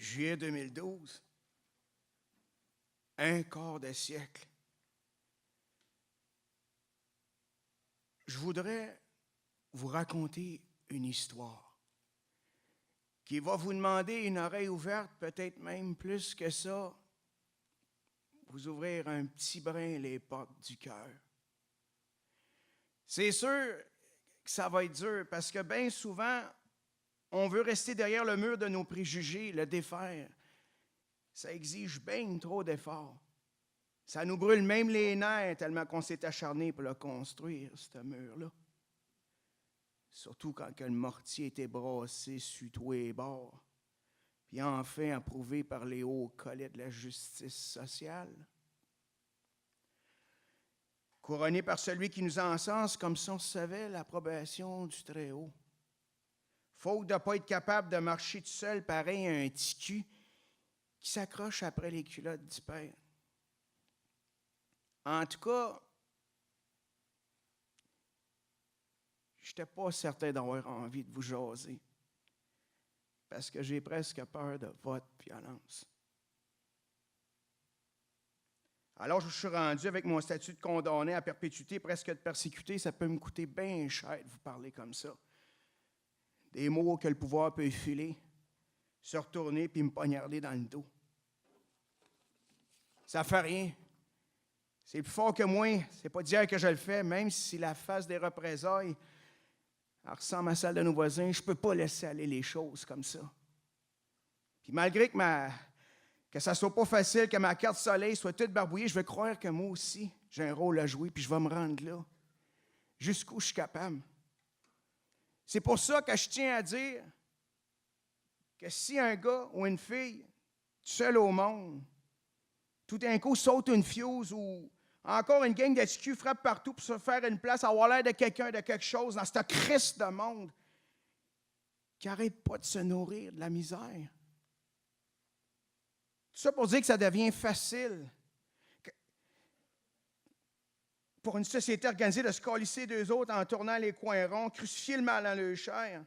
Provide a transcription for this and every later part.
juillet 2012, un quart de siècle. Je voudrais vous raconter une histoire qui va vous demander une oreille ouverte, peut-être même plus que ça, vous ouvrir un petit brin les portes du cœur. C'est sûr que ça va être dur parce que bien souvent, on veut rester derrière le mur de nos préjugés, le défaire. Ça exige bien trop d'efforts. Ça nous brûle même les nerfs tellement qu'on s'est acharné pour le construire, ce mur-là. Surtout quand le mortier était brassé sur tous les bords, puis enfin approuvé par les hauts collets de la justice sociale. Couronné par celui qui nous encense comme si on savait l'approbation du Très-Haut. Faute de ne pas être capable de marcher tout seul pareil à un ticu qui s'accroche après les culottes du Père. En tout cas, je n'étais pas certain d'avoir envie de vous jaser, parce que j'ai presque peur de votre violence. Alors, je suis rendu avec mon statut de condamné à perpétuité, presque de persécuté. Ça peut me coûter bien cher de vous parler comme ça. Des mots que le pouvoir peut filer, se retourner puis me poignarder dans le dos. Ça fait rien. C'est plus fort que moi. C'est pas d'hier que je le fais, même si la face des représailles ressemble à celle de nos voisins. Je ne peux pas laisser aller les choses comme ça. Puis malgré que ça ne soit pas facile, que ma carte soleil soit toute barbouillée, je vais croire que moi aussi, j'ai un rôle à jouer, puis je vais me rendre là, jusqu'où je suis capable. C'est pour ça que je tiens à dire que si un gars ou une fille, seul au monde, tout d'un coup saute une fuse ou encore une gang de TQ frappe partout pour se faire une place, avoir l'air de quelqu'un, de quelque chose, dans cette crise de monde qui n'arrête pas de se nourrir de la misère. Tout ça pour dire que ça devient facile pour une société organisée de se colisser d'eux autres en tournant les coins ronds, crucifier le mal dans leur chair,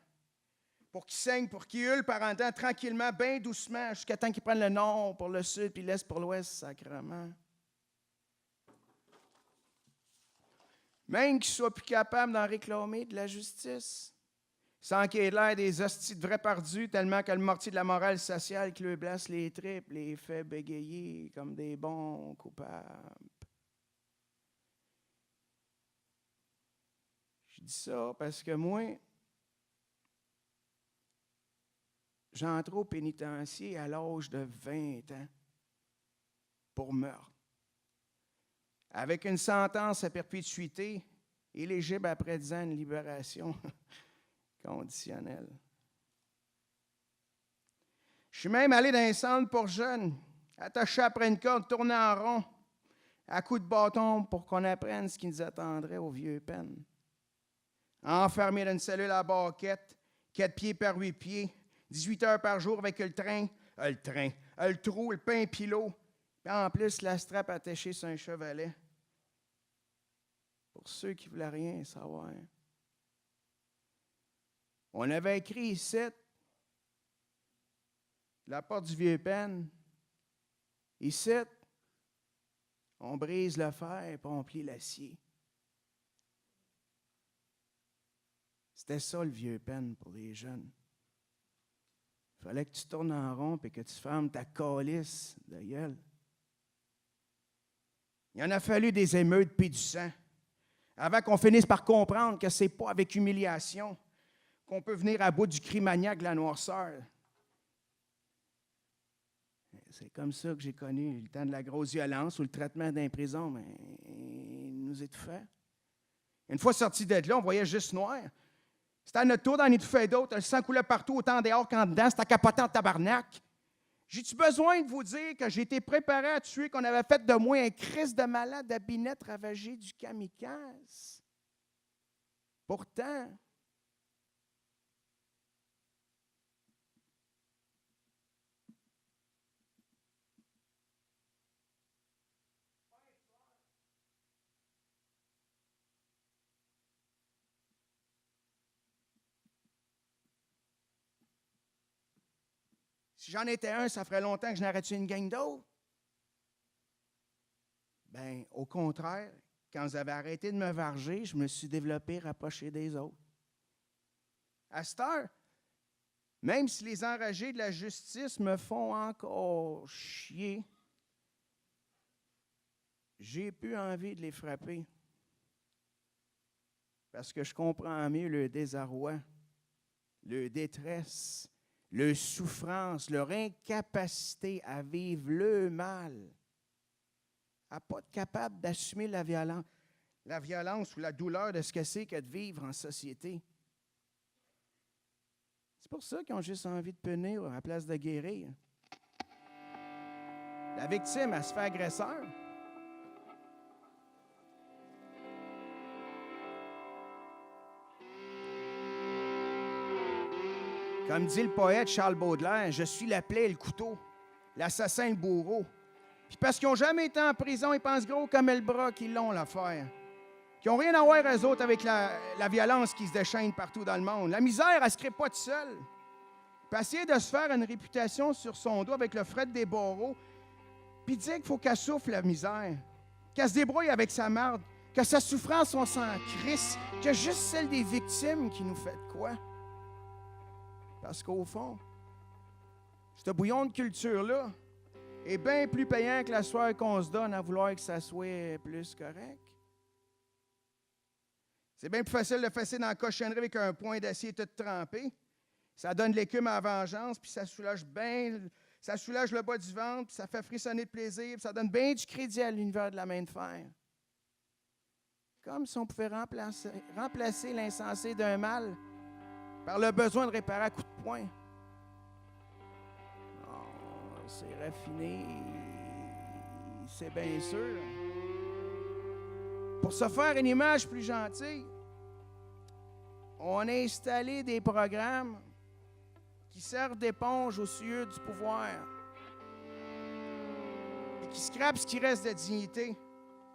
pour qu'ils saignent, pour qu'ils hurlent par en temps, tranquillement, bien doucement, jusqu'à temps qu'ils prennent le nord pour le sud, puis l'est pour l'ouest, sacrément. Même qu'ils ne soient plus capables d'en réclamer de la justice, sans qu'il y ait l'air des hosties de vrais perdus, tellement que le mortier de la morale sociale qui leur blasse les tripes les fait bégayer comme des bons coupables. Je dis ça parce que moi, j'entre au pénitencier à l'âge de 20 ans pour meurtre, avec une sentence à perpétuité éligible après 10 ans de libération conditionnelle. Je suis même allé dans un centre pour jeunes, attaché après une corde, tourné en rond, à coups de bâton pour qu'on apprenne ce qui nous attendrait aux vieux peines. Enfermé dans une cellule à barquette, 4 pieds par 8 pieds, 18 heures par jour avec le trou, le pain pilot, puis en plus la strap attachée sur un chevalet. Pour ceux qui ne voulaient rien savoir. On avait écrit ici, la porte du vieux pen, ici, on brise le fer et on plie l'acier. C'était ça le vieux pen pour les jeunes. Il fallait que tu tournes en rond et que tu fermes ta calisse de gueule. Il en a fallu des émeutes puis du sang avant qu'on finisse par comprendre que ce n'est pas avec humiliation qu'on peut venir à bout du cri maniaque de la noirceur. C'est comme ça que j'ai connu le temps de la grosse violence ou le traitement d'un prison, mais il nous étouffait. Une fois sortis de là, on voyait juste noir. C'était à notre tour d'en étouffer d'autres. Le sang coulait partout, autant dehors qu'en dedans. C'était capotant de tabarnak. J'ai-tu besoin de vous dire que j'ai été préparé à tuer, qu'on avait fait de moi un Christ de malade à binette ravagé du kamikaze? Pourtant, Si j'en étais un, ça ferait longtemps que je n'aurais tué une gang d'autres. Bien, au contraire, quand vous avez arrêté de me varger, je me suis développé, rapproché des autres. À cette heure, même si les enragés de la justice me font encore chier, j'ai plus envie de les frapper. Parce que je comprends mieux le désarroi, le détresse, leur souffrance, leur incapacité à vivre le mal, à ne pas être capable d'assumer la violence ou la douleur de ce que c'est que de vivre en société. C'est pour ça qu'ils ont juste envie de punir à la place de guérir. La victime, elle se fait agresseur. Comme dit le poète Charles Baudelaire, je suis la plaie et le couteau, l'assassin et le bourreau. Puis parce qu'ils n'ont jamais été en prison, ils pensent gros comme le bras qu'ils l'ont l'affaire. Qui n'ont rien à voir, eux autres, avec la violence qui se déchaîne partout dans le monde. La misère, elle ne se crée pas toute seule. Puis essayer de se faire une réputation sur son dos avec le fret des barreaux, puis dire qu'il faut qu'elle souffre la misère, qu'elle se débrouille avec sa marde, que sa souffrance, on s'en crisse, que juste celle des victimes qui nous fait de quoi. Parce qu'au fond, ce bouillon de culture-là est bien plus payant que la soirée qu'on se donne à vouloir que ça soit plus correct. C'est bien plus facile de fesser dans la cochonnerie avec un point d'acier tout trempé. Ça donne de l'écume à la vengeance, puis ça soulage le bas du ventre, puis ça fait frissonner de plaisir, puis ça donne bien du crédit à l'univers de la main de fer. Comme si on pouvait remplacer l'insensé d'un mal par le besoin de réparer à coups de poing. Non, c'est raffiné, c'est bien sûr. Pour se faire une image plus gentille, on a installé des programmes qui servent d'éponge aux cieux du pouvoir et qui scrapent ce qui reste de dignité.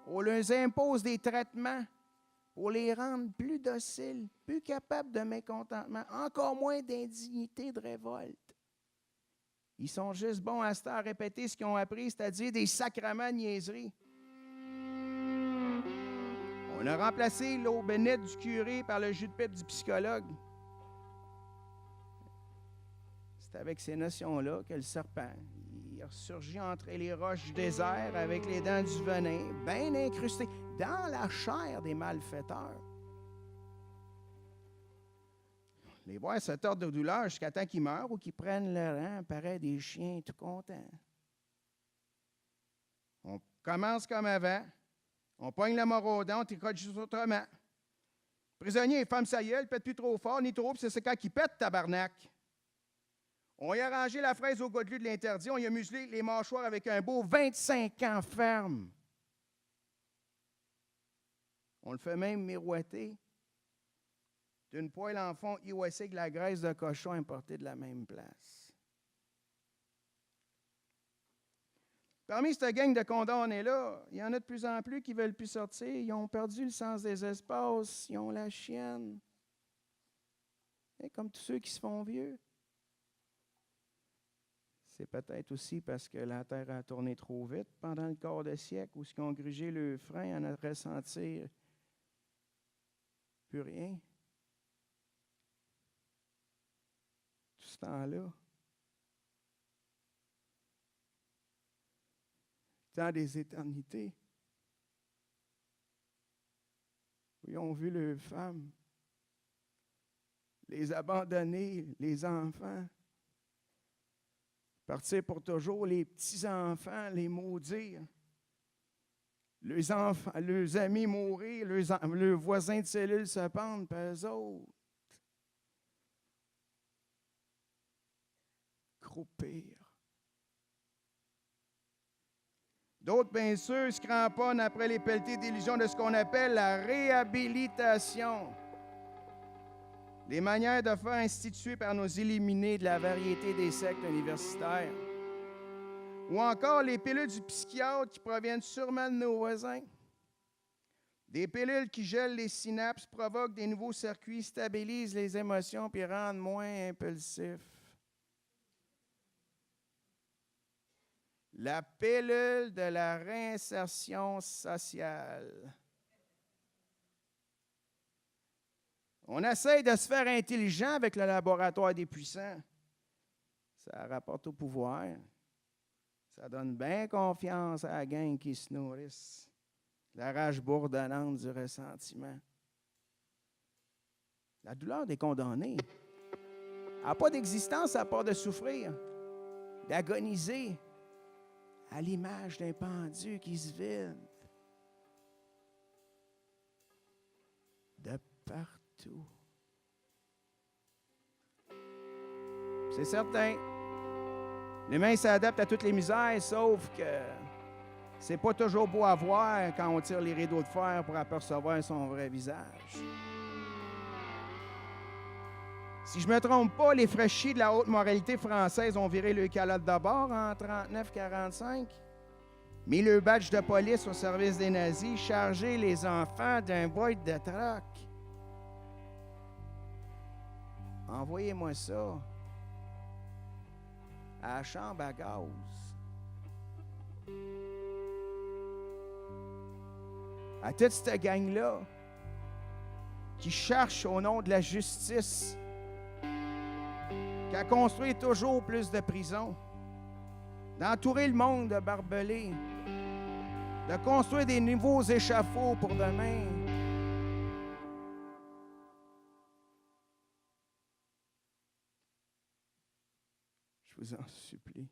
On leur impose des traitements pour les rendre plus dociles, plus capables de mécontentement, encore moins d'indignité, de révolte. Ils sont juste bons à répéter ce qu'ils ont appris, c'est-à-dire des sacrements de niaiseries. On a remplacé l'eau bénite du curé par le jus de pipe du psychologue. C'est avec ces notions-là que le serpent il ressurgit entre les roches du désert avec les dents du venin, bien incrustées dans la chair des malfaiteurs. Les voir se tordre de douleur jusqu'à temps qu'ils meurent ou qu'ils prennent le rang, pareil des chiens tout contents. On commence comme avant. On pogne le maraudon, on tricote juste autrement. Prisonnier, femme sa gueule, pète plus trop fort, ni trop, puis c'est quand qu'il pète, tabarnak. On y a rangé la fraise au gars de lui de l'interdit, on y a muselé les mâchoires avec un beau 25 ans ferme. On le fait même miroiter d'une poêle en fond iwasé avec la graisse de cochon importée de la même place. Parmi cette gang de condamnés-là, il y en a de plus en plus qui ne veulent plus sortir. Ils ont perdu le sens des espaces. Ils ont la chienne. Et comme tous ceux qui se font vieux. C'est peut-être aussi parce que la Terre a tourné trop vite pendant le quart de siècle où ils ont grugé le frein à ne ressentir plus rien. Tout ce temps-là. Temps des éternités, où ils ont vu leurs femmes, les abandonner, les enfants, partir pour toujours, les petits-enfants, les maudire, leurs amis mourir, leurs voisins de cellule se pendre, puis eux autres, croupir. D'autres, bien sûr, se cramponnent après les pelletées d'illusions de ce qu'on appelle la réhabilitation. Les manières de faire instituées par nos illuminés de la variété des sectes universitaires. Ou encore les pilules du psychiatre qui proviennent sûrement de nos voisins. Des pilules qui gèlent les synapses, provoquent des nouveaux circuits, stabilisent les émotions puis rendent moins impulsifs. La pilule de la réinsertion sociale. On essaye de se faire intelligent avec le laboratoire des puissants. Ça rapporte au pouvoir. Ça donne bien confiance à la gang qui se nourrissent. La rage bourdonnante du ressentiment. La douleur des condamnés n'a pas d'existence à part de souffrir, d'agoniser à l'image d'un pendu qui se vide de partout. C'est certain, l'humain s'adapte à toutes les misères, sauf que c'est pas toujours beau à voir quand on tire les rideaux de fer pour apercevoir son vrai visage. Si je ne me trompe pas, les fraîchis de la haute moralité française ont viré le calotte de bord en 39-45, mis le badge de police au service des nazis, chargé les enfants d'un boîte de troc. Envoyez-moi ça à la chambre à gaz. À toute cette gang-là qui cherche au nom de la justice, qui a construit toujours plus de prisons, d'entourer le monde de barbelés, de construire des nouveaux échafauds pour demain. Je vous en supplie.